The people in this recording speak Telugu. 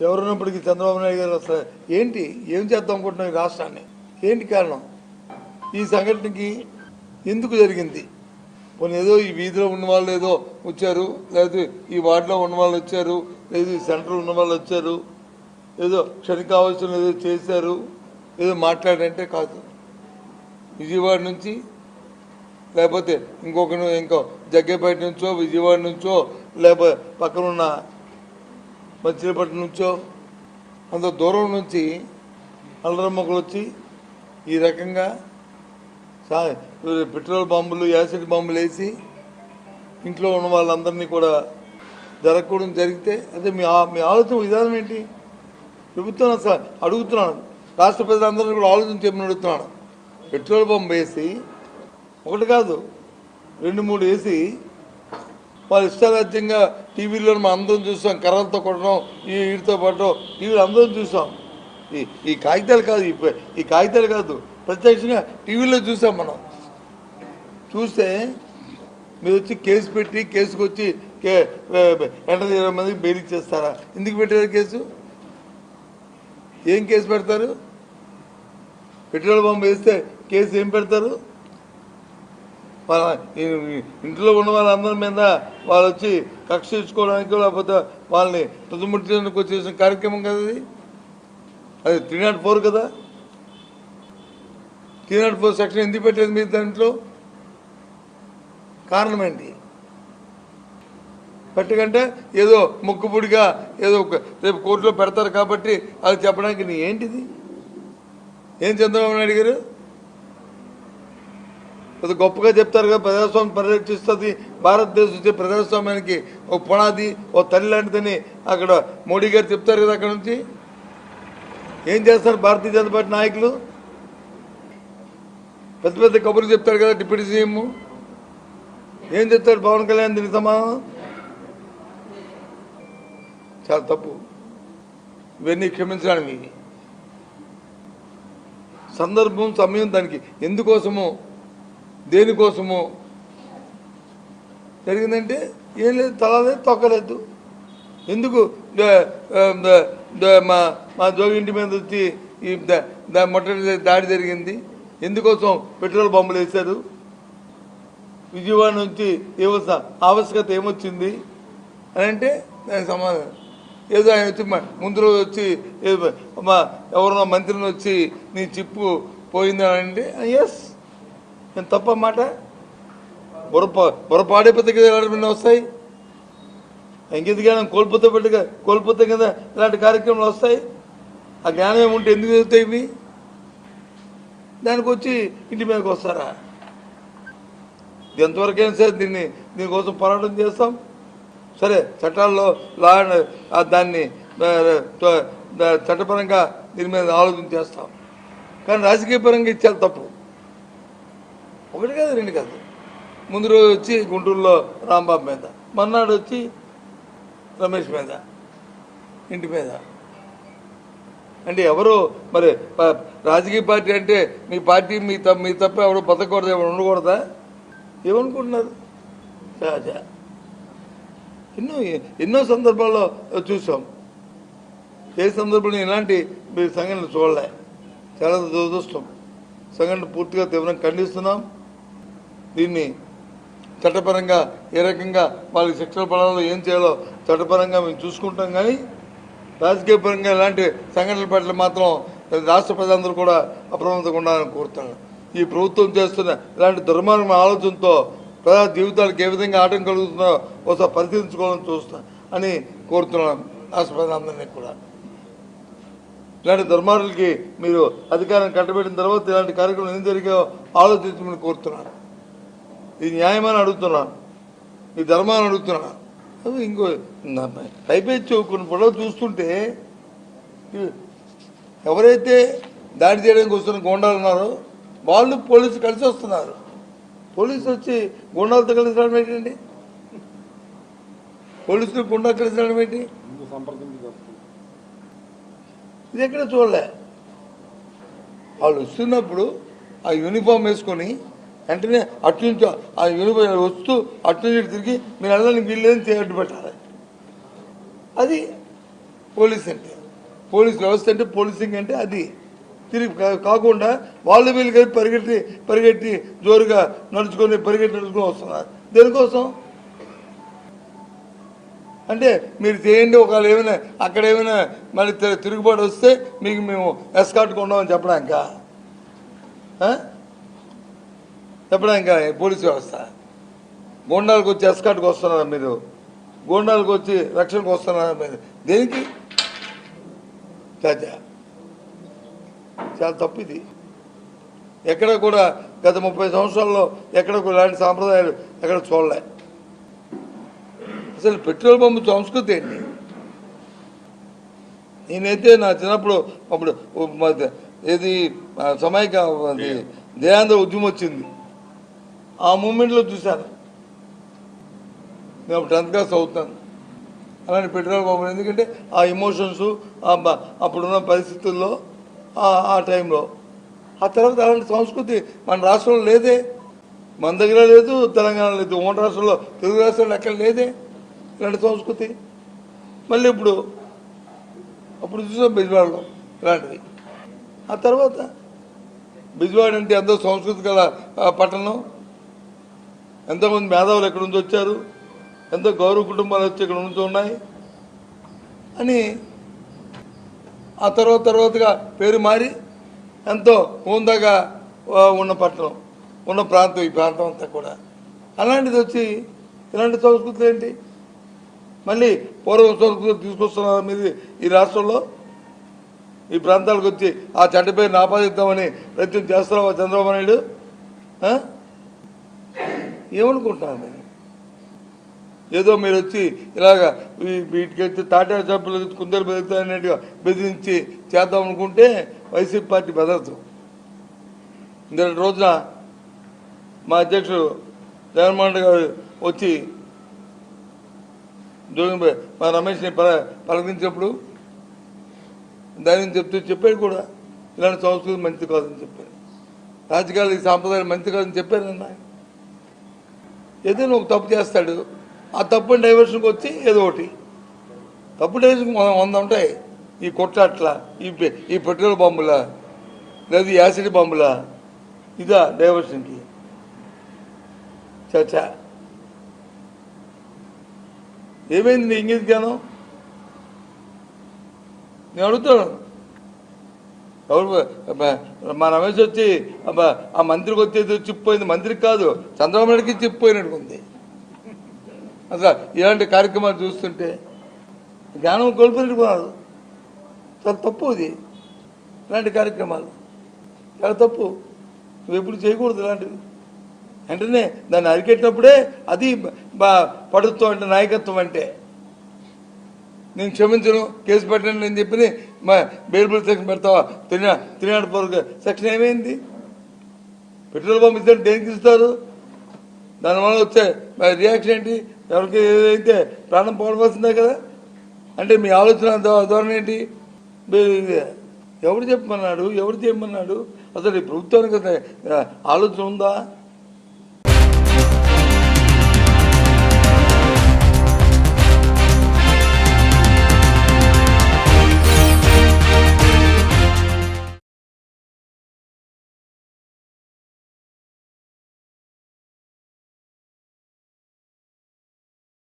ఎవరున్నప్పటికీ చంద్రబాబు నాయుడు గారు అసలు ఏంటి ఏం చేద్దాం అనుకుంటున్నాం ఈ రాష్ట్రాన్ని? ఏంటి కారణం? ఈ సంఘటనకి ఎందుకు జరిగింది? కొన్ని ఏదో ఈ వీధిలో ఉన్న వాళ్ళు ఏదో వచ్చారు, లేదా ఈ వార్డులో ఉన్న వాళ్ళు వచ్చారు, లేదు ఈ సెంటర్లో ఉన్న వాళ్ళు వచ్చారు, ఏదో క్షణికావసరం ఏదో చేశారు, ఏదో మాట్లాడంటే కాదు. విజయవాడ నుంచి లేకపోతే ఇంకో జగ్గేపేట నుంచో విజయవాడ నుంచో లేకపోతే పక్కనున్న మచిలీపట్నం నుంచో అంత దూరం నుంచి అల్లరమ్మకులు వచ్చి ఈ రకంగా పెట్రోల్ బాంబులు యాసిడ్ బాంబులు వేసి ఇంట్లో ఉన్న వాళ్ళందరినీ కూడా జరగకూడదు జరిగితే అదే మీ ఆలోచన విధానం ఏంటి? ప్రభుత్వం అసలు అడుగుతున్నాను, రాష్ట్ర ప్రజలందరినీ కూడా ఆలోచన చెప్పని అడుగుతున్నాను. పెట్రోల్ బాంబు వేసి ఒకటి కాదు 2-3 వేసి వాళ్ళు ఇష్టారాజ్యంగా టీవీలో మనం అందరం చూసాం, కర్రలతో కొట్టడం, వీటితో పట్టడం టీవీలో అందరం చూసాం. ఈ కాగితాలు కాదు, ఈ కాగితాలు కాదు, ప్రత్యక్షంగా టీవీలో చూసాం. మనం చూస్తే మీరు వచ్చి కేసు పెట్టి కేసుకు వచ్చి 20 మందికి బెయిల్ ఇచ్చేస్తారా? ఎందుకు పెట్టారు కేసు? ఏం కేసు పెడతారు? పెట్రోల్ బాంబు వేస్తే కేసు ఏం పెడతారు? వాళ్ళ ఇంట్లో ఉన్న వాళ్ళందరి మీద వాళ్ళు వచ్చి కక్ష తీర్చుకోవడానికి లేకపోతే వాళ్ళని తుదముట్టడానికి వచ్చేసిన కార్యక్రమం కదా అది 304 కదా. 304 సెక్షన్ ఎందుకు పెట్టలేదు మీరు దాంట్లో? కారణం ఏంటి? పెట్టకంటే ఏదో మొక్కుపుడిగా ఏదో రేపు కోర్టులో పెడతారు కాబట్టి అది చెప్పడానికి నీ ఏంటిది? ఏం చంద్రబాబు నాయుడు గారు అది గొప్పగా చెప్తారు కదా, ప్రజాస్వామ్యం పరిరక్షిస్తుంది, భారతదేశం వచ్చే ప్రజాస్వామ్యానికి ఒక పునాది, ఓ తల్లి లాంటిదని అక్కడ మోడీ గారు చెప్తారు కదా. అక్కడ నుంచి ఏం చేస్తారు భారతీయ జనతా పార్టీ నాయకులు? పెద్ద పెద్ద కబుర్లు చెప్తారు కదా డిప్యూటీ సీఎం. ఏం చెప్తాడు పవన్ కళ్యాణ్ దీనికి సమాధానం? చాలా తప్పు. ఇవన్నీ క్షమించడానికి సందర్భం సమయం దానికి ఎందుకోసమో దేనికోసమో జరిగిందంటే ఏం లేదు, తలలేదు తొక్కలేదు. ఎందుకు మా జోగి ఇంటి మీద వచ్చి ఈ మొట్టమొదటి దాడి జరిగింది? ఎందుకోసం పెట్రోల్ బాంబులు వేశారు? విజయవాడ నుంచి ఆవశ్యకత ఏమొచ్చింది అని అంటే దానికి సమాధానం ఏదో ఆయన వచ్చి ముందు రోజు వచ్చి ఎవరన్నా మంత్రిని వచ్చి నీ చిప్పు పోయిందని అంటే ఎస్, నేను తప్ప మాట. బుర్రపాడైపోతే కదా ఇలాంటి వస్తాయి. ఇంకెందుకు జ్ఞానం కోల్పోతే కదా ఇలాంటి కార్యక్రమాలు వస్తాయి. ఆ జ్ఞానం ఏముంటే ఎందుకు జరుగుతాయి ఇవి? దానికి వచ్చి ఇంటి మీదకి వస్తారా? ఎంతవరకైనా సరే దీనికోసం పోరాటం చేస్తాం. సరే చట్టాల్లో దాన్ని చట్టపరంగా దీని మీద ఆలోచన చేస్తాం. కానీ రాజకీయ పరంగా ఇచ్చేది తప్పు. ఒకటి కాదు, 2 కాదు. ముందు రోజు వచ్చి గుంటూరులో రాంబాబు మీద, మర్నాడు వచ్చి రమేష్ మీద, ఇంటి మీద. అంటే ఎవరు మరి రాజకీయ పార్టీ అంటే మీ పార్టీ మీ తప్ప ఎవరు బతకూడదు, ఎవరు ఉండకూడదా? ఏమనుకుంటున్నారు? సహజ ఎన్నో సందర్భాల్లో చూసాం. ఏ సందర్భంలో ఇలాంటి మీరు సంఘటనలు చూడలే. చాలా దురదృష్టం. సంఘటన పూర్తిగా తీవ్రంగా ఖండిస్తున్నాం. దీన్ని చట్టపరంగా ఏ రకంగా వాళ్ళకి శిక్షణ పడాలో ఏం చేయాలో చట్టపరంగా మేము చూసుకుంటాం. కానీ రాజకీయ పరంగా ఇలాంటి సంఘటనల పట్ల మాత్రం రాష్ట్ర ప్రజలందరూ కూడా అప్రమత్తంగా ఉండాలని కోరుతున్నాను. ఈ ప్రభుత్వం చేస్తున్న ఇలాంటి దుర్మార్గం ఆలోచనతో ప్రజా జీవితాలకు ఏ విధంగా ఆటంకం కలుగుతుందో ఒకసారి పరిశీలించుకోవాలని చూస్తా అని కోరుతున్నాను రాష్ట్ర ప్రజలందరినీ కూడా. ఇలాంటి దుర్మార్గులకి మీరు అధికారం కట్టబెట్టిన తర్వాత ఇలాంటి కార్యక్రమం ఏం జరిగాయో ఆలోచించమని కోరుతున్నాను. ఇది న్యాయమని అడుగుతున్నాను, ఈ ధర్మాన్ని అడుగుతున్నాను. అది ఇంకో పైపెచ్చు కొన్ని పొడవు చూస్తుంటే ఎవరైతే దాడి చేయడానికి వస్తున్న గోండాలు ఉన్నారో వాళ్ళు పోలీసులు కలిసి వస్తున్నారు. పోలీసులు వచ్చి గుండాలతో కలిసి రావడం ఏంటండి? పోలీసులు గుండా కలిసి రావడం ఏంటి? ఇది ఎక్కడ చూడలే. వాళ్ళు వస్తున్నప్పుడు ఆ యూనిఫామ్ వేసుకొని వెంటనే అట్నుంచి ఆ యూనిఫామ్ వస్తూ అట్నుంచి తిరిగి మీరు వెళ్ళడానికి వీళ్ళేదని అడ్డు పెట్టాలి. అది పోలీస్ వ్యవస్థ అంటే పోలీసింగ్ అంటే అది తిరిగి కాకుండా వాళ్ళు వీళ్ళు కలిపి పరిగెట్టి జోరుగా నడుచుకొని వస్తున్నారు. దేనికోసం అంటే మీరు చేయండి, ఒకవేళ ఏమైనా అక్కడ ఏమైనా మళ్ళీ తిరుగుబాటు వస్తే మీకు మేము ఎస్కార్ట్ కొన్నామని చెప్పడానికా పోలీస్ వ్యవస్థ? గోండాలకు వచ్చి ఎస్కార్ట్కి వస్తున్నారా మీరు? గోండాలకు వచ్చి రక్షణకు వస్తున్నారా మీరు? దేనికి? చాలా తప్పు ఇది. ఎక్కడ కూడా గత 30 సంవత్సరాల్లో ఎక్కడ కూడా ఇలాంటి సాంప్రదాయాలు ఎక్కడ చూడలే. అసలు పెట్రోల్ పంపు సంస్కృతి ఏంటి? నేనైతే నా చిన్నప్పుడు అప్పుడు ఏది సమైక జయాంధ్ర ఉద్యమం వచ్చింది, ఆ మూమెంట్లో చూశాను. నేను 10th క్లాస్ చదువుతాను. అలాంటి పెట్రోల్ పంపులు, ఎందుకంటే ఆ ఎమోషన్స్ అప్పుడున్న పరిస్థితుల్లో ఆ టైంలో. ఆ తర్వాత అలాంటి సంస్కృతి మన రాష్ట్రంలో లేదే, మన దగ్గర లేదు, తెలంగాణ లేదు, ఉమ్మడి రాష్ట్రంలో తెలుగు రాష్ట్రాల్లో ఎక్కడ లేదే ఇలాంటి సంస్కృతి. మళ్ళీ అప్పుడు చూసాం బిజ్వాడలో ఇలాంటివి. ఆ తర్వాత బిజ్వాడ అంటే ఎంతో సంస్కృతి గల పట్టణం, ఎంతోమంది మేధావులు ఎక్కడి నుంచి వచ్చారు, ఎంతో గౌరవ కుటుంబాలు వచ్చి ఇక్కడ ఉంటూ ఉన్నాయి అని ఆ తర్వాతగా పేరు మారి ఎంతో హోందాగా ఉన్న పట్టణం, ఉన్న ప్రాంతం, ఈ ప్రాంతం అంతా కూడా. అలాంటిది వచ్చి ఇలాంటి సంస్కృతులు ఏంటి? మళ్ళీ పూర్వం సంస్కృతి తీసుకొస్తున్నారు మీరు ఈ రాష్ట్రంలో. ఈ ప్రాంతాలకు వచ్చి ఆ చెడ్డ పేరుని ఆపాదిద్దామని ప్రయత్నం చేస్తున్నావా చంద్రబాబు నాయుడు? ఏమనుకుంటున్నారు మీరు? ఏదో మీరు వచ్చి ఇలాగా వీటికి వచ్చి తాటాడు చప్పులు కుందరు బెదురుతాయన్నట్టుగా బెదిరించి చేద్దాం అనుకుంటే వైసీపీ పార్టీ బెదరదు. ఇంతటి రోజున మా అధ్యక్షుడు జగన్మోహన్ రెడ్డి గారు వచ్చి మా రమేష్ని పలకరించినప్పుడు ధైర్యం చెప్పాడు కూడా, ఇలాంటి సంస్కృతి మంచిది కాదని చెప్పాడు, రాజకీయాలు ఈ సాంప్రదాయాలు మంచిది కాదని చెప్పారన్న. ఏదైనా ఒక తప్పు చేస్తాడు, ఆ తప్పుని డైవర్షన్కి వచ్చి ఏదో ఒకటి తప్పు డైవర్షన్ 100 ఉంటాయి. ఈ కొట్లాట్ల, ఈ పెట్రోల్ బాంబులా, లేదా యాసిడ్ బాంబులా, ఇదా డైవర్షన్కి? చచ్చా, ఏమైంది నీ ఇంగిత జ్ఞానం? నేను అడుగుతాను. మా రమేష్ వచ్చి ఆ మంత్రికి వచ్చేది చిప్పిపోయింది, మంత్రికి కాదు చంద్రబాబు నాయుడికి చిప్పిపోయినట్టుకుంది. అసలు ఇలాంటి కార్యక్రమాలు చూస్తుంటే జ్ఞానం కోల్పోయినట్టుకున్నారు. చాలా తప్పు ఇది, ఇలాంటి కార్యక్రమాలు చాలా తప్పు. నువ్వు ఎప్పుడు చేయకూడదు ఇలాంటివి. వెంటనే దాన్ని అరికెట్టినప్పుడే అది పడుతాం అంటే నాయకత్వం. అంటే నేను క్షమించను, కేసు పెట్టండి నేను చెప్పి బెయిలబుల్ సెక్షన్ పెడతావా? 304 సెక్షన్ ఏమైంది? పెట్రోల్ పంప్ ఇస్తే దేనికి ఇస్తారు? దానివల్ల వచ్చే రియాక్షన్ ఏంటి? ఎవరికి ఏదైతే ప్రాణం పోవలసిందే కదా. అంటే మీ ఆలోచన ధోరణి ఏంటి? ఎవరు చెప్పమన్నాడు? ఎవరు చేయమన్నాడు? అసలు ఈ ప్రభుత్వానికి ఆలోచన ఉందా?